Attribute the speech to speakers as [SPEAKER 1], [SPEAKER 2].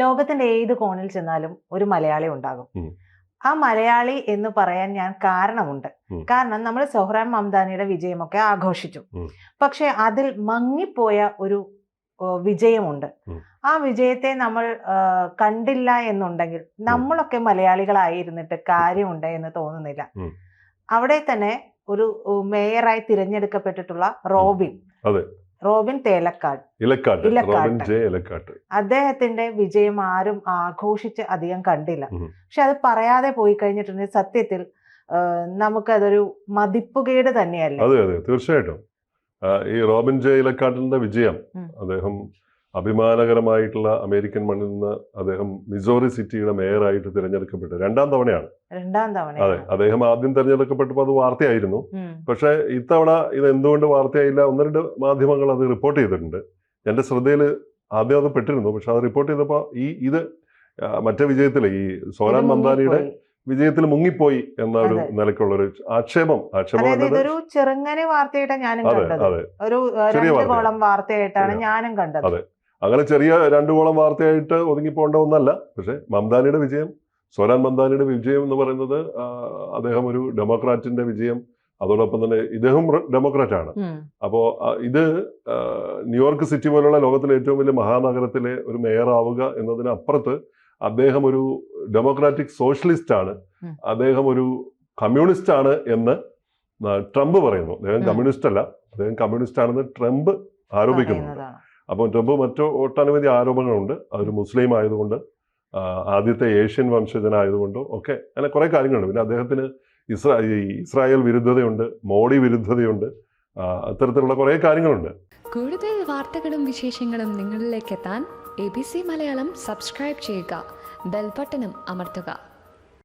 [SPEAKER 1] ലോകത്തിന്റെ ഏത് കോണിൽ ചെന്നാലും ഒരു മലയാളി ഉണ്ടാകും.
[SPEAKER 2] ഉം.
[SPEAKER 1] ആ മലയാളി എന്ന് പറയാൻ ഞാൻ കാരണമുണ്ട്.
[SPEAKER 2] ഉം.
[SPEAKER 1] കാരണം നമ്മൾ സൊഹ്റാൻ മംദാനിയുടെ വിജയമൊക്കെ ആഘോഷിച്ചു.
[SPEAKER 2] ഉം.
[SPEAKER 1] പക്ഷെ അതിൽ മങ്ങിപ്പോയ ഒരു വിജയമുണ്ട്.
[SPEAKER 2] ഉം.
[SPEAKER 1] ആ വിജയത്തെ നമ്മൾ കണ്ടില്ല എന്നുണ്ടെങ്കിൽ നമ്മളൊക്കെ മലയാളികളായിരുന്നിട്ട് കാര്യമുണ്ട് എന്ന് തോന്നുന്നില്ല.
[SPEAKER 2] ഉം.
[SPEAKER 1] അവിടെ തന്നെ ഒരു മേയറായി തിരഞ്ഞെടുക്കപ്പെട്ടിട്ടുള്ള
[SPEAKER 2] അതെ.
[SPEAKER 1] Robin Thelakkat,
[SPEAKER 2] Robin J Elakkattu,
[SPEAKER 1] അദ്ദേഹത്തിന്റെ വിജയം ആരും ആഘോഷിച്ച് അധികം കണ്ടില്ല.
[SPEAKER 2] ഉം.
[SPEAKER 1] പക്ഷെ അത് പറയാതെ പോയി കഴിഞ്ഞിട്ടുണ്ടെങ്കിൽ സത്യത്തിൽ നമുക്കതൊരു മതിപ്പുകേട് തന്നെയല്ലേ?
[SPEAKER 2] അതെ അതെ തീർച്ചയായിട്ടും. ഈ റോബിൻ ജെ ഇലക്കാട്ടിന്റെ വിജയം, അദ്ദേഹം അഭിമാനകരമായിട്ടുള്ള അമേരിക്കൻ മണ്ണിൽ നിന്ന് അദ്ദേഹം മിസോറി സിറ്റിയുടെ മേയറായിട്ട് തിരഞ്ഞെടുക്കപ്പെട്ടു. രണ്ടാം തവണയാണ്. അതെ, അദ്ദേഹം ആദ്യം തിരഞ്ഞെടുക്കപ്പെട്ടപ്പോൾ അത് വാർത്തയായിരുന്നു. പക്ഷെ ഇത്തവണ ഇത് എന്തുകൊണ്ട് വാർത്തയായില്ല? ഒന്ന് രണ്ട് മാധ്യമങ്ങൾ അത് റിപ്പോർട്ട് ചെയ്തിട്ടുണ്ട്. എന്റെ ശ്രദ്ധയിൽ ആദ്യം അത് പെട്ടിരുന്നു. പക്ഷെ അത് റിപ്പോർട്ട് ചെയ്തപ്പോൾ ഇത് മറ്റേ വിജയത്തില് ഈ സോഹ്റാൻ മംദാനിയുടെ വിജയത്തിൽ മുങ്ങിപ്പോയി എന്ന ഒരു നിലയ്ക്കുള്ളൊരു ആക്ഷേപം
[SPEAKER 1] ചെറുങ്ങനെ വാർത്തയായിട്ടാണ് ഞാനും കണ്ടത്. ഒരു വാർത്തയായിട്ടാണ് ഞാനും കണ്ടത്.
[SPEAKER 2] അതെ, അങ്ങനെ ചെറിയ 2 കോളം വാർത്തയായിട്ട് ഒതുങ്ങിപ്പോണ്ട ഒന്നല്ല. പക്ഷെ മംദാനിയുടെ വിജയം, സോഹ്റാൻ മംദാനിയുടെ വിജയം എന്ന് പറയുന്നത് അദ്ദേഹം ഒരു ഡെമോക്രാറ്റിന്റെ വിജയം. അതോടൊപ്പം തന്നെ ഇദ്ദേഹം ഡെമോക്രാറ്റ് ആണ്. അപ്പോ ഇത് ന്യൂയോർക്ക് സിറ്റി പോലുള്ള ലോകത്തിലെ ഏറ്റവും വലിയ മഹാനഗരത്തിലെ ഒരു മേയർ ആവുക എന്നതിനപ്പുറത്ത് അദ്ദേഹം ഒരു ഡെമോക്രാറ്റിക് സോഷ്യലിസ്റ്റ് ആണ്, അദ്ദേഹം ഒരു കമ്മ്യൂണിസ്റ്റ് ആണ് എന്ന് ട്രംപ് പറയുന്നു. അദ്ദേഹം കമ്മ്യൂണിസ്റ്റ് അല്ല, അദ്ദേഹം കമ്മ്യൂണിസ്റ്റ് ആണെന്ന് ട്രംപ് ആരോപിക്കുന്നുണ്ട്. അപ്പോൾ ട്രംപ് ഒട്ടനവധി ആരോപണങ്ങളുണ്ട്. അതൊരു മുസ്ലിം ആയതുകൊണ്ട്, ആദ്യത്തെ ഏഷ്യൻ വംശജനായതുകൊണ്ടും ഒക്കെ അങ്ങനെ കുറെ കാര്യങ്ങളുണ്ട്. പിന്നെ അദ്ദേഹത്തിന് ഇസ്രായേൽ വിരുദ്ധതയുണ്ട്, മോഡി വിരുദ്ധതയുണ്ട്, അത്തരത്തിലുള്ള കുറെ കാര്യങ്ങളുണ്ട്.
[SPEAKER 3] കൂടുതൽ വാർത്തകളും വിശേഷങ്ങളും നിങ്ങളിലേക്ക് എത്താൻ ABC മലയാളം സബ്സ്ക്രൈബ് ചെയ്യുക, ബെൽ ബട്ടണും അമർത്തുക.